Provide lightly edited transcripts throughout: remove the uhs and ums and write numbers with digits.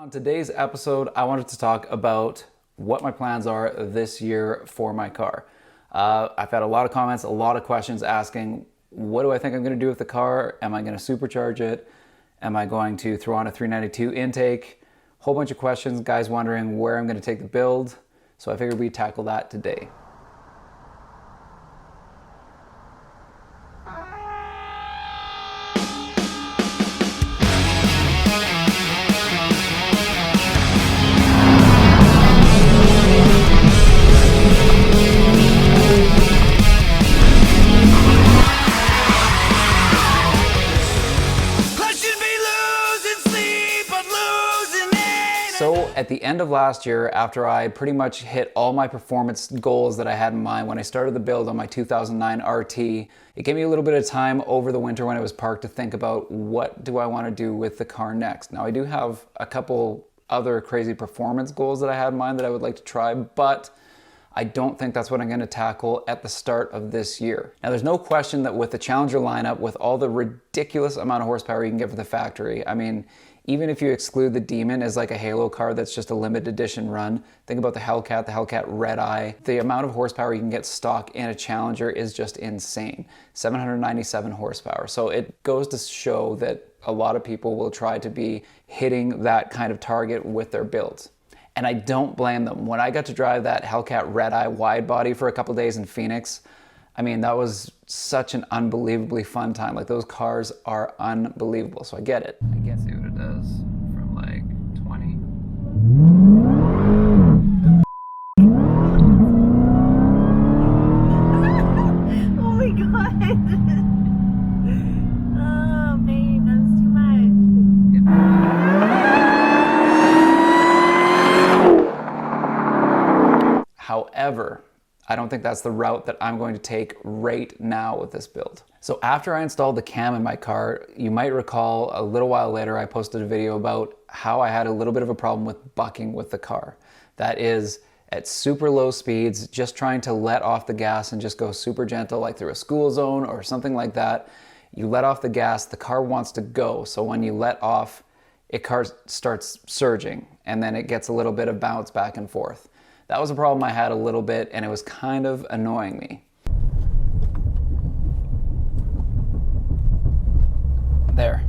On today's episode, I wanted to talk about what my plans are this year for my car. I've had a lot of comments, a lot of questions asking, what do I think I'm going to do with the car? Am I going to supercharge it? Am I going to throw on a 392 intake? Whole bunch of questions, guys wondering where I'm going to take the build. So I figured we'd tackle that today. So at the end of last year, after I pretty much hit all my performance goals that I had in mind when I started the build on my 2009 RT, it gave me a little bit of time over the winter when it was parked to think about what do I want to do with the car next. Now I do have a couple other crazy performance goals that I had in mind that I would like to try, but I don't think that's what I'm going to tackle at the start of this year. Now there's no question that with the Challenger lineup, with all the ridiculous amount of horsepower you can get from the factory, I mean, even if you exclude the Demon as like a halo car that's just a limited edition run, think about the Hellcat Red Eye. The amount of horsepower you can get stock in a Challenger is just insane. 797 horsepower. So it goes to show that a lot of people will try to be hitting that kind of target with their builds. And I don't blame them. When I got to drive that Hellcat Red Eye wide body for a couple days in Phoenix, I mean, that was such an unbelievably fun time. Like, those cars are unbelievable. So I get it. I get see what it does from like 20. Oh my god. Oh babe, that was too much. However, I don't think that's the route that I'm going to take right now with this build. So after I installed the cam in my car, you might recall a little while later I posted a video about how I had a little bit of a problem with bucking with the car. That is, at super low speeds, just trying to let off the gas and just go super gentle, like through a school zone or something like that. You let off the gas, the car wants to go. So when you let off, car starts surging, and then it gets a little bit of bounce back and forth. That was a problem I had a little bit, and it was kind of annoying me. There,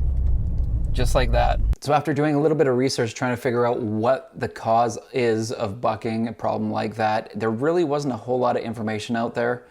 just like that. So after doing a little bit of research trying to figure out what the cause is of bucking a problem like that, there really wasn't a whole lot of information out there.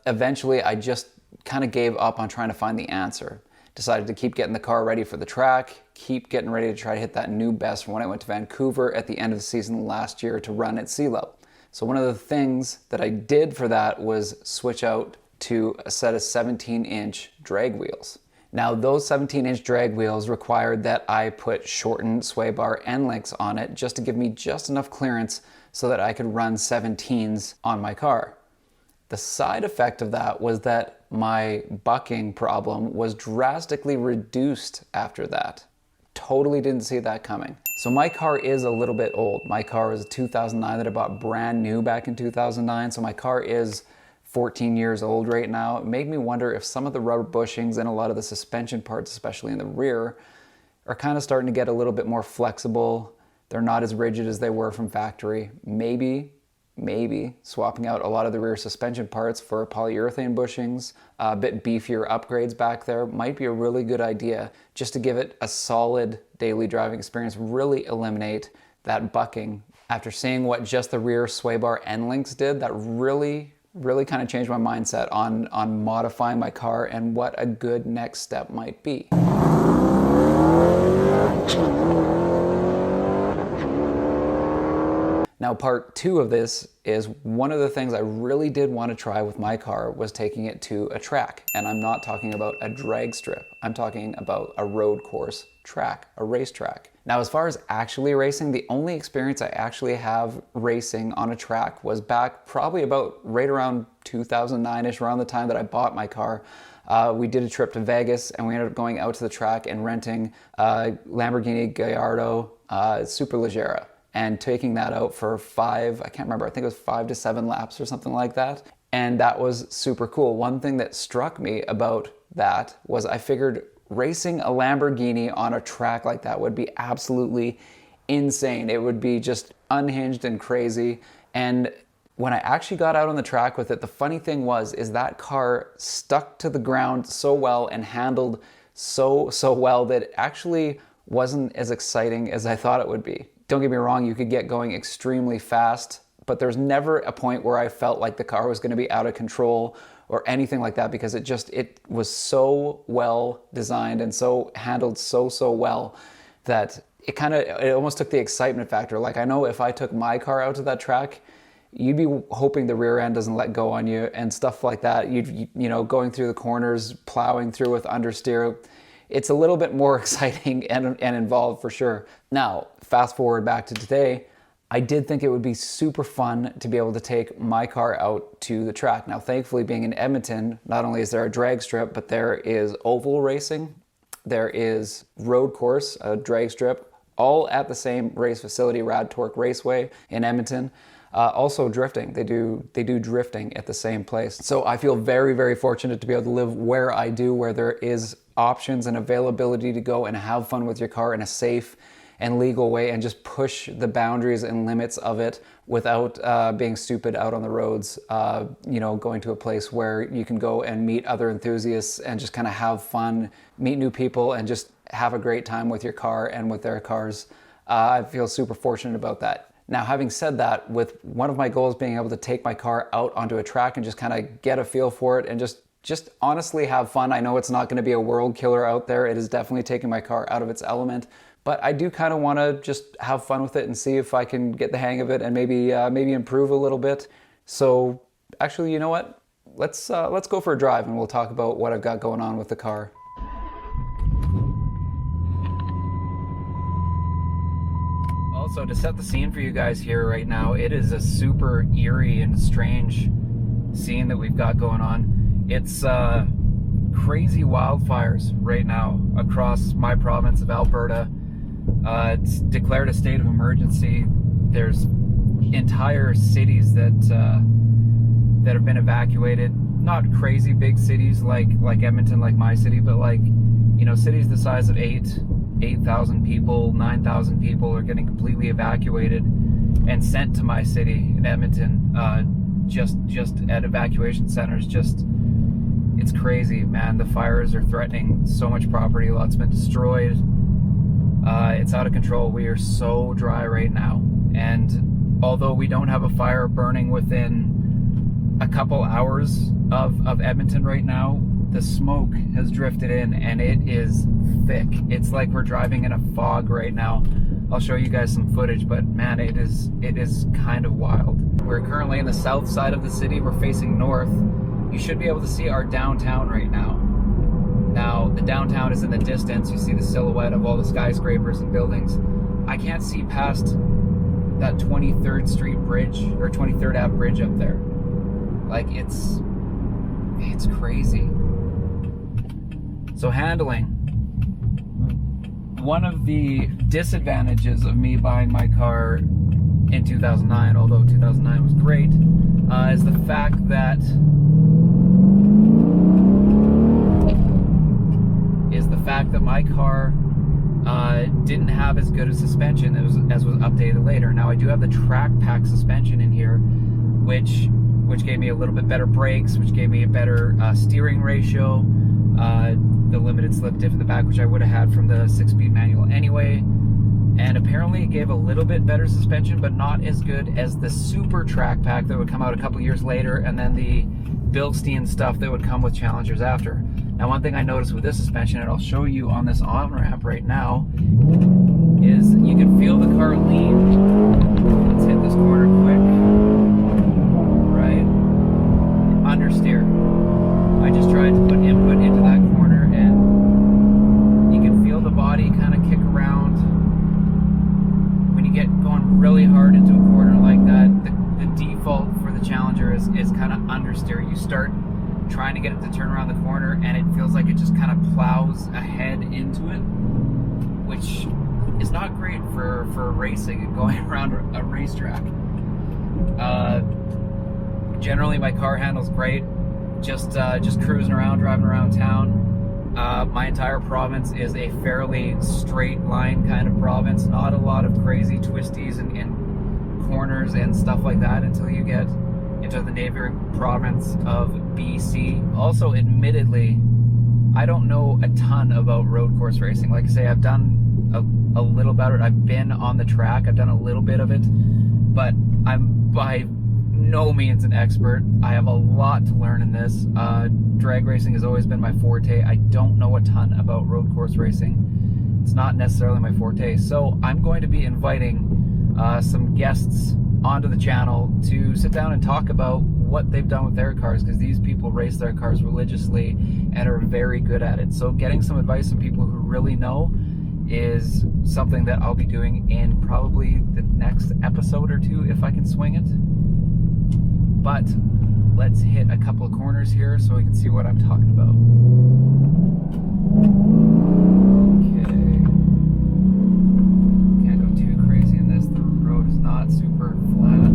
Eventually, I just kind of gave up on trying to find the answer. Decided to keep getting the car ready for the track, keep getting ready to try to hit that new best from when I went to Vancouver at the end of the season last year to run at sea level. So one of the things that I did for that was switch out to a set of 17-inch drag wheels. Now those 17-inch drag wheels required that I put shortened sway bar end links on it just to give me just enough clearance so that I could run 17s on my car. The side effect of that was that my bucking problem was drastically reduced after that. Totally didn't see that coming. So my car is a little bit old. My car is a 2009 that I bought brand new back in 2009. So my car is 14 years old right now. It made me wonder if some of the rubber bushings and a lot of the suspension parts, especially in the rear, are kind of starting to get a little bit more flexible. They're not as rigid as they were from factory. Maybe swapping out a lot of the rear suspension parts for polyurethane bushings, a bit beefier upgrades back there might be a really good idea just to give it a solid daily driving experience, really eliminate that bucking. After seeing what just the rear sway bar end links did, that really kind of changed my mindset on modifying my car and what a good next step might be. Now, part two of this is one of the things I really did want to try with my car was taking it to a track. And I'm not talking about a drag strip. I'm talking about a road course track, a racetrack. Now, as far as actually racing, the only experience I actually have racing on a track was back probably about right around 2009-ish, around the time that I bought my car. We did a trip to Vegas and we ended up going out to the track and renting a Lamborghini Gallardo Superleggera, and taking that out for I can't remember, I think it was 5 to 7 laps or something like that. And that was super cool. One thing that struck me about that was I figured racing a Lamborghini on a track like that would be absolutely insane. It would be just unhinged and crazy. And when I actually got out on the track with it, the funny thing is that car stuck to the ground so well and handled so well that it actually wasn't as exciting as I thought it would be. Don't get me wrong, you could get going extremely fast, but there's never a point where I felt like the car was going to be out of control or anything like that, because it was so well designed and so handled so well that it almost took the excitement factor. Like, I know if I took my car out to that track, you'd be hoping the rear end doesn't let go on you and stuff like that. You know, going through the corners, plowing through with understeer. It's a little bit more exciting and involved for sure. Now, fast forward back to today, I did think it would be super fun to be able to take my car out to the track. Now, thankfully, being in Edmonton, not only is there a drag strip, but there is oval racing, there is road course, a drag strip, all at the same race facility, Rad Torque Raceway in Edmonton. Also drifting, they do drifting at the same place. So I feel very fortunate to be able to live where I do, where there is options and availability to go and have fun with your car in a safe and legal way and just push the boundaries and limits of it without being stupid out on the roads. You know, going to a place where you can go and meet other enthusiasts and just kind of have fun, meet new people, and just have a great time with your car and with their cars. I feel super fortunate about that. Now, having said that, with one of my goals being able to take my car out onto a track and just kind of get a feel for it and just honestly have fun. I know it's not going to be a world killer out there. It is definitely taking my car out of its element, but I do kind of want to just have fun with it and see if I can get the hang of it and maybe improve a little bit. So actually, you know what? Let's go for a drive and we'll talk about what I've got going on with the car. Also, to set the scene for you guys here right now, it is a super eerie and strange scene that we've got going on. It's crazy wildfires right now across my province of Alberta. It's declared a state of emergency. There's entire cities that have been evacuated. Not crazy big cities like Edmonton, like my city, but like, you know, cities the size of 8,000 people, 9,000 people are getting completely evacuated and sent to my city in Edmonton, just at evacuation centers. It's crazy, man. The fires are threatening so much property. A lot's been destroyed. It's out of control. We are so dry right now. And although we don't have a fire burning within a couple hours of Edmonton right now, the smoke has drifted in and it is thick. It's like we're driving in a fog right now. I'll show you guys some footage, but man, it is kind of wild. We're currently in the south side of the city. We're facing north. You should be able to see our downtown right now. Now, the downtown is in the distance. You see the silhouette of all the skyscrapers and buildings. I can't see past that 23rd Street bridge or 23rd Ave bridge up there. Like, it's crazy. So handling. One of the disadvantages of me buying my car in 2009, although 2009 was great, is the fact that my car didn't have as good a suspension as was updated later. Now I do have the track pack suspension in here, which gave me a little bit better brakes, which gave me a better steering ratio, the limited slip diff in the back, which I would have had from the 6-speed manual anyway. And apparently it gave a little bit better suspension, but not as good as the super track pack that would come out a couple years later, and then the Bilstein stuff that would come with Challengers after. Now, one thing I noticed with this suspension, and I'll show you on this on-ramp right now, is you can feel the car lean. Let's hit this corner quick. Right? Understeer. I just tried to put input into that corner, and you can feel the body kind of kick around. When you get going really hard into a corner like that, the default for the Challenger is kind of understeer. You start trying to get it to turn around the corner, and it feels like it just kind of plows ahead into it, which is not great for racing and going around a racetrack. Generally, my car handles great. Just cruising around, driving around town. My entire province is a fairly straight line kind of province, not a lot of crazy twisties and corners and stuff like that until you get into the neighboring province of BC. Also, admittedly, I don't know a ton about road course racing. Like I say, I've done a little about it. I've been on the track, I've done a little bit of it, but I'm by no means an expert. I have a lot to learn in this. Drag racing has always been my forte. I don't know a ton about road course racing. It's not necessarily my forte. So I'm going to be inviting some guests onto the channel to sit down and talk about what they've done with their cars, because these people race their cars religiously and are very good at it. So getting some advice from people who really know is something that I'll be doing in probably the next episode or two if I can swing it. But let's hit a couple of corners here so we can see what I'm talking about. Okay. Can't go too crazy in this. The road is not super flat.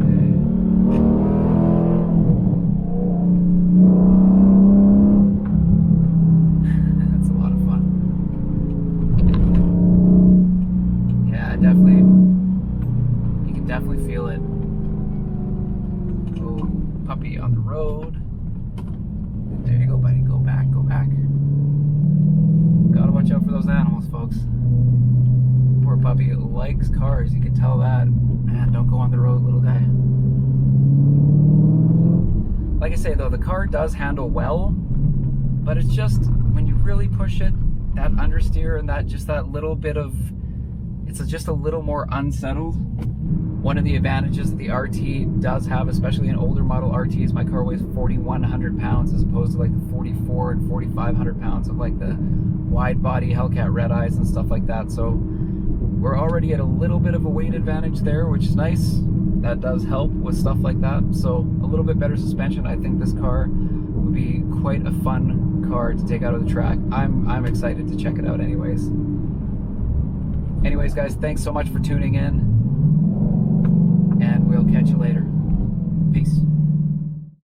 Okay. That's a lot of fun. Yeah, definitely. You can definitely feel it. Oh, puppy on the road. There you go, buddy. Go back, go back. Gotta watch out for those animals, folks. Poor puppy likes cars, you can tell that. Man, don't go on the road, little guy. Like I say though, the car does handle well, but it's just, when you really push it, that understeer and that little bit of, it's just a little more unsettled. One of the advantages that the RT does have, especially in older model RTs, my car weighs 4,100 pounds as opposed to like the 4,400 and 4,500 pounds of like the wide body Hellcat red eyes and stuff like that. So we're already at a little bit of a weight advantage there, which is nice. That does help with stuff like that. So a little bit better suspension. I think this car would be quite a fun car to take out of the track. I'm excited to check it out anyways. Anyways, guys, thanks so much for tuning in, and we'll catch you later. Peace.